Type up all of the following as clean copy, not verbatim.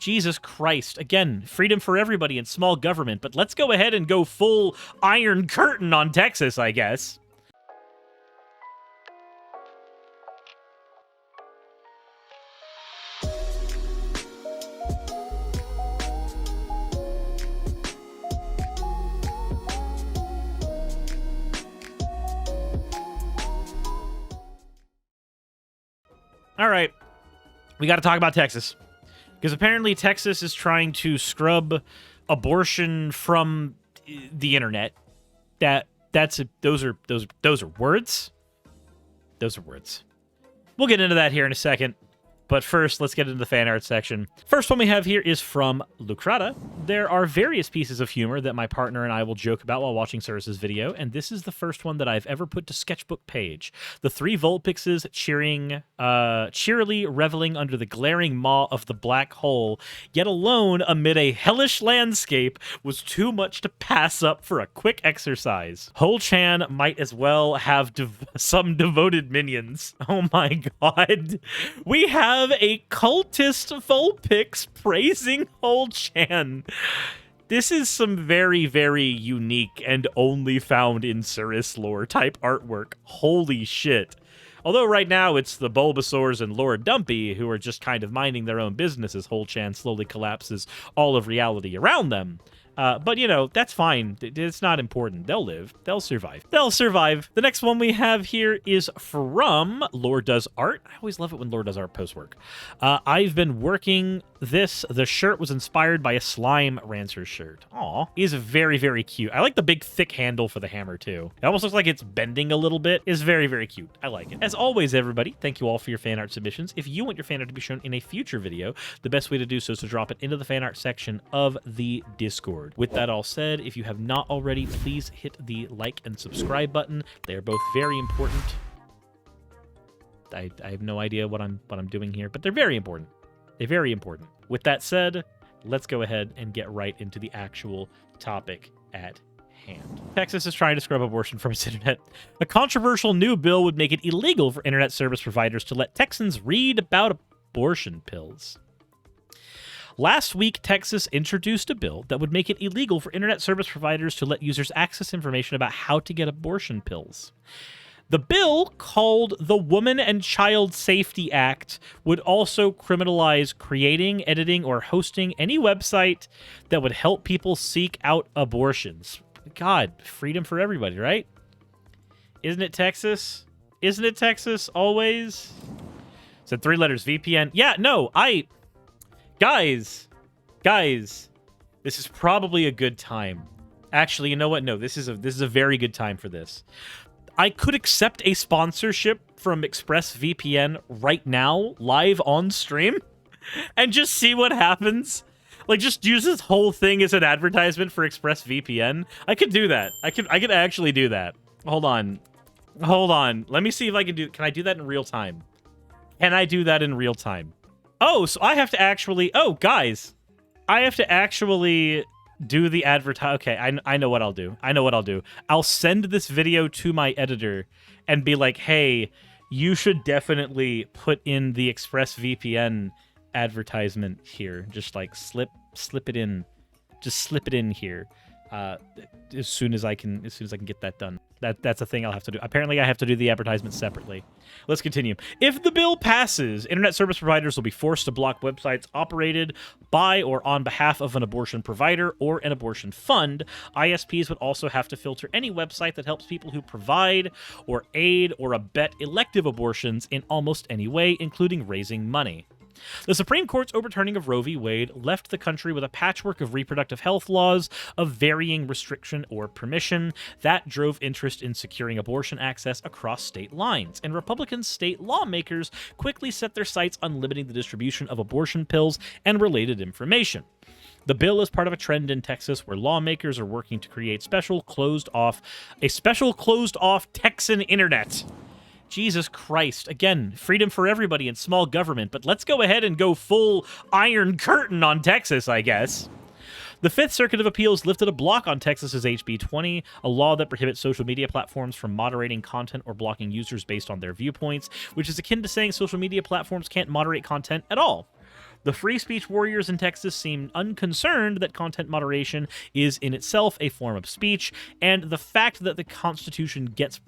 Jesus Christ. Again, freedom for everybody and small government, but let's go ahead and go full Iron Curtain on Texas, I guess. All right, we got to talk about Texas, because apparently Texas is trying to scrub abortion from the internet. Those are words. Those are words. We'll get into that here in a second. But first, let's get into the fan art section. First one we have here is from Lucrata. There are various pieces of humor that my partner and I will joke about while watching Suris' video, and this is the first one that I've ever put to sketchbook page. The three Vulpixes cheerily reveling under the glaring maw of the black hole, yet alone amid a hellish landscape, was too much to pass up for a quick exercise. Hole-chan might as well have some devoted minions. Oh my god. We have a cultist Vulpix praising Hole-chan. This is some very, very unique and only found in Suris lore type artwork. Holy shit. Although right now it's the Bulbasaurs and Lord Dumpy who are just kind of minding their own business as Hole-chan slowly collapses all of reality around them. But, you know, that's fine. It's not important. They'll live. They'll survive. They'll survive. The next one we have here is from Lore Does Art. I always love it when Lore Does Art post work. I've been working this. The shirt was inspired by a Slime Rancer shirt. Aw. Is very, very cute. I like the big, thick handle for the hammer, too. It almost looks like it's bending a little bit. It's very, very cute. I like it. As always, everybody, thank you all for your fan art submissions. If you want your fan art to be shown in a future video, the best way to do so is to drop it into the fan art section of the Discord. With that all said, if you have not already, please hit the like and subscribe button. They are both very important. I have no idea what I'm doing here, but they're very important. They're very important. With that said, let's go ahead and get right into the actual topic at hand. Texas is trying to scrub abortion from its internet. A controversial new bill would make it illegal for internet service providers to let Texans read about abortion pills. Last week, Texas introduced a bill that would make it illegal for internet service providers to let users access information about how to get abortion pills. The bill, called the Woman and Child Safety Act, would also criminalize creating, editing, or hosting any website that would help people seek out abortions. God, freedom for everybody, right? Isn't it Texas? Isn't it Texas always? Said 3 letters, VPN. Yeah, no, Guys, this is probably a good time. Actually, you know what? No, this is a very good time for this. I could accept a sponsorship from ExpressVPN right now, live on stream, and just see what happens. Like, just use this whole thing as an advertisement for ExpressVPN. I could do that. I could actually do that. Hold on. Let me see if I can I do that in real time? Can I do that in real time? Oh, so I have to actually... Oh, guys. I have to actually do the advertise... Okay, I know what I'll do. I'll send this video to my editor and be like, hey, you should definitely put in the ExpressVPN advertisement here. Just, like, slip it in. Just slip it in here. As soon as I can get that done. That's a thing I'll have to do. Apparently, I have to do the advertisement separately. Let's continue. If the bill passes, internet service providers will be forced to block websites operated by or on behalf of an abortion provider or an abortion fund. ISPs would also have to filter any website that helps people who provide or aid or abet elective abortions in almost any way, including raising money. The Supreme Court's overturning of Roe v. Wade left the country with a patchwork of reproductive health laws of varying restriction or permission that drove interest in securing abortion access across state lines, and Republican state lawmakers quickly set their sights on limiting the distribution of abortion pills and related information. The bill is part of a trend in Texas where lawmakers are working to create a special closed-off Texan internet. Jesus Christ. Again, freedom for everybody and small government, but let's go ahead and go full Iron Curtain on Texas, I guess. The Fifth Circuit of Appeals lifted a block on Texas's HB 20, a law that prohibits social media platforms from moderating content or blocking users based on their viewpoints, which is akin to saying social media platforms can't moderate content at all. The free speech warriors in Texas seem unconcerned that content moderation is in itself a form of speech, and the fact that the Constitution gives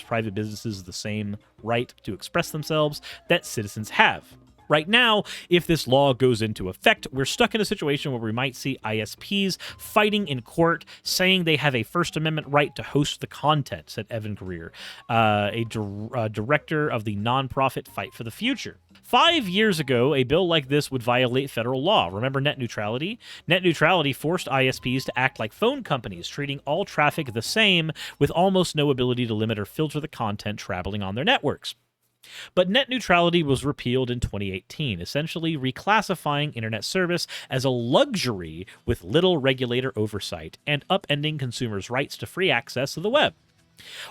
private businesses the same right to express themselves that citizens have. Right now, if this law goes into effect, we're stuck in a situation where we might see ISPs fighting in court, saying they have a First Amendment right to host the content, said Evan Greer, a director of the nonprofit Fight for the Future. 5 years ago, a bill like this would violate federal law. Remember net neutrality? Net neutrality forced ISPs to act like phone companies, treating all traffic the same, with almost no ability to limit or filter the content traveling on their networks. But net neutrality was repealed in 2018, essentially reclassifying internet service as a luxury with little regulator oversight and upending consumers' rights to free access to the web.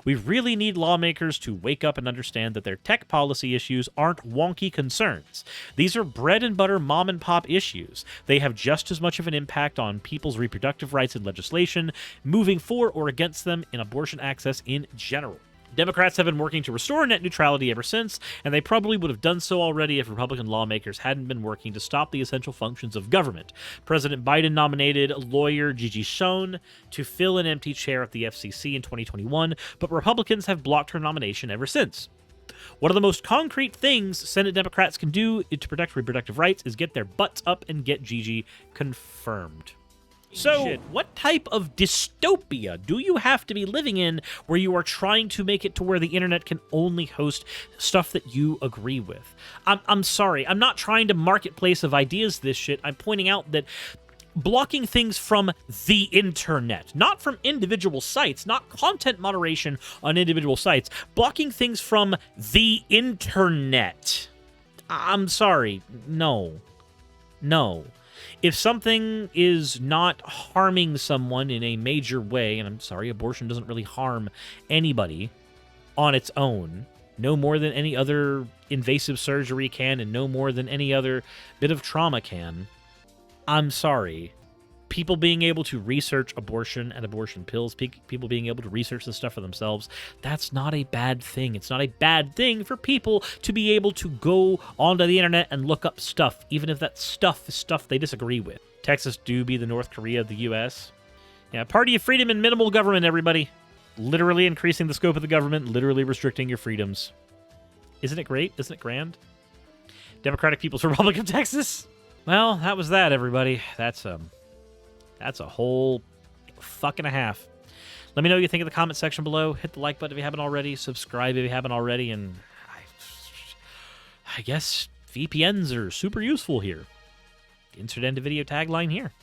We really need lawmakers to wake up and understand that their tech policy issues aren't wonky concerns. These are bread and butter mom and pop issues. They have just as much of an impact on people's reproductive rights and legislation, moving for or against them in abortion access in general. Democrats have been working to restore net neutrality ever since, and they probably would have done so already if Republican lawmakers hadn't been working to stop the essential functions of government. President Biden nominated lawyer Gigi Schoen to fill an empty chair at the FCC in 2021, but Republicans have blocked her nomination ever since. One of the most concrete things Senate Democrats can do to protect reproductive rights is get their butts up and get Gigi confirmed. So, what type of dystopia do you have to be living in where you are trying to make it to where the internet can only host stuff that you agree with? I'm sorry, I'm not trying to marketplace of ideas this shit. I'm pointing out that blocking things from the internet, not from individual sites, not content moderation on individual sites, blocking things from the internet. I'm sorry, no. If something is not harming someone in a major way, and I'm sorry, abortion doesn't really harm anybody on its own, no more than any other invasive surgery can, and no more than any other bit of trauma can, I'm sorry. People being able to research abortion and abortion pills, people being able to research this stuff for themselves, that's not a bad thing. It's not a bad thing for people to be able to go onto the internet and look up stuff, even if that stuff is stuff they disagree with. Texas do be the North Korea of the U.S. Yeah, party of freedom and minimal government, everybody. Literally increasing the scope of the government, literally restricting your freedoms. Isn't it great? Isn't it grand? Democratic People's Republic of Texas? Well, that was that, everybody. That's a whole fuck and a half. Let me know what you think in the comment section below. Hit the like button if you haven't already. Subscribe if you haven't already. And I guess VPNs are super useful here. Insert end of video tagline here.